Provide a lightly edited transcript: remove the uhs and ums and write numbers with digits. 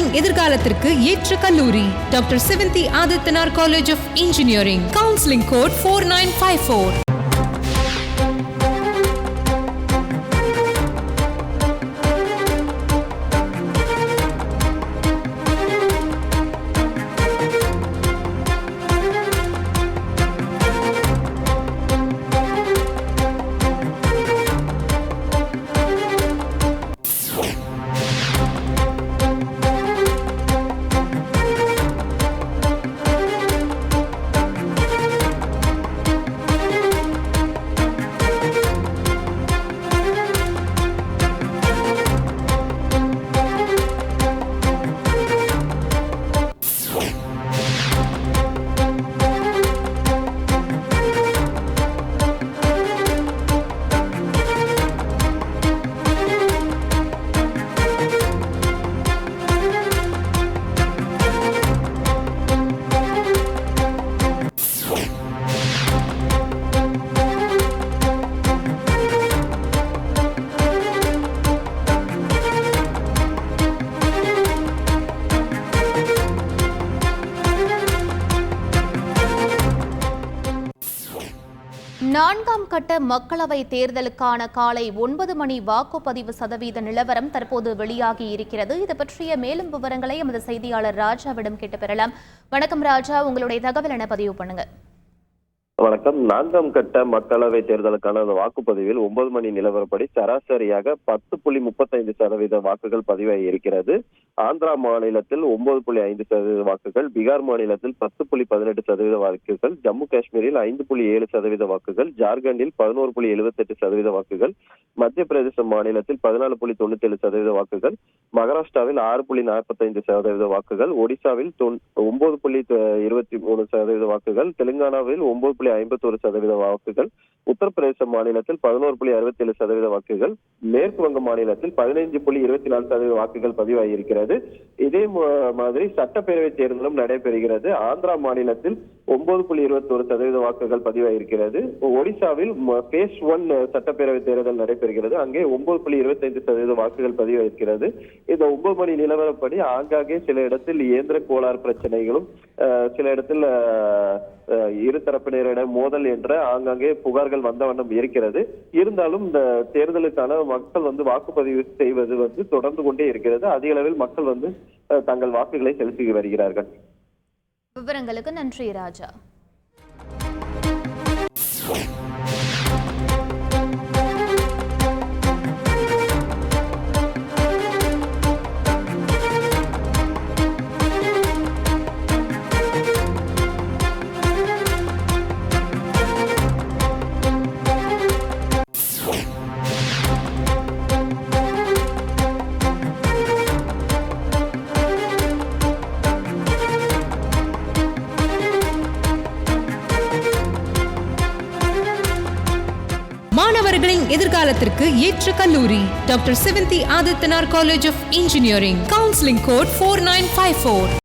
மாணவர்களின் எதிர்காலத்திற்கு ஏற்ற கல்லூரி doctor Sevanthi Adithanar college of engineering. Counselling code 4954. நான்காம் கட்ட மக்களவை தேர்தலுக்கான காலை 9 மணி வாக்குப்பதிவு சதவீத நிலவரம் தற்போது வெளியாகி இருக்கிறது. இது பற்றிய மேலும் விவரங்களை எமது செய்தியாளர் ராஜாவிடம் கேட்டு பெறலாம். வணக்கம் ராஜா, உங்களுடைய தகவல் என பதிவு பண்ணுங்க. வணக்கம். நான்காம் கட்ட மக்களவை தேர்தலுக்கான வாக்குப்பதிவில் 9 மணி நிலவரப்படி சராசரியாக 10.35% வாக்குகள் பதிவாகி இருக்கிறது. ஆந்திரா மாநிலத்தில் 9.5% வாக்குகள், பீகார் மாநிலத்தில் 10.18% வாக்குகள், ஜம்மு காஷ்மீரில் 5.7% வாக்குகள், ஜார்க்கண்டில் 11.78% வாக்குகள், மத்திய பிரதேச மாநிலத்தில் 14.97% வாக்குகள், மகாராஷ்டிராவில் 6.45% வாக்குகள், ஒடிசாவில் 9.23% வாக்குகள், தெலுங்கானாவில் 9.51% வாக்குகள், உத்தரப்பிரதேச மாநிலத்தில் 11.67% வாக்குகள், மேற்கு வங்க மாநிலத்தில் 15.24% வாக்குகள் பதிவாகி இருக்கிறது. இதே மாதிரி சட்டப்பேரவை தேர்தலும் நடைபெறுகிறது. ஆந்திரா மாநிலத்தில் 9.21% வாக்குகள் பதிவாகி இருக்கிறது. ஒடிசாவில் பேஸ் 1 சட்டப்பேரவை தேர்தல் நடைபெறுகிறது. அங்கே 9.25% வாக்குகள் பதிவாயிருக்கிறது. இந்த 9 மணி நிலவரப்படி ஆங்காங்கே சில இடத்தில் இயந்திர கோளாறு பிரச்சனைகளும், சில இடத்தில் இருதரப்பினரிடம் மோதல் என்ற ஆங்காங்கே புகார்கள் வந்த வண்ணம் இருக்கிறது. இருந்தாலும் இந்த தேர்தலுக்கான மக்கள் வாக்குப்பதிவு செய்வது தொடர்ந்து கொண்டே இருக்கிறது. அதிக அளவில் மக்கள் தங்கள் வாக்குகளை செலுத்தி வருகிறார்கள். விவரங்களுக்கு நன்றி ராஜா. மாணவர்களின் எதிர்காலத்திற்கு ஏற்ற கல்லூரி doctor Sevanthi Adithanar college of engineering. Counselling code 4954.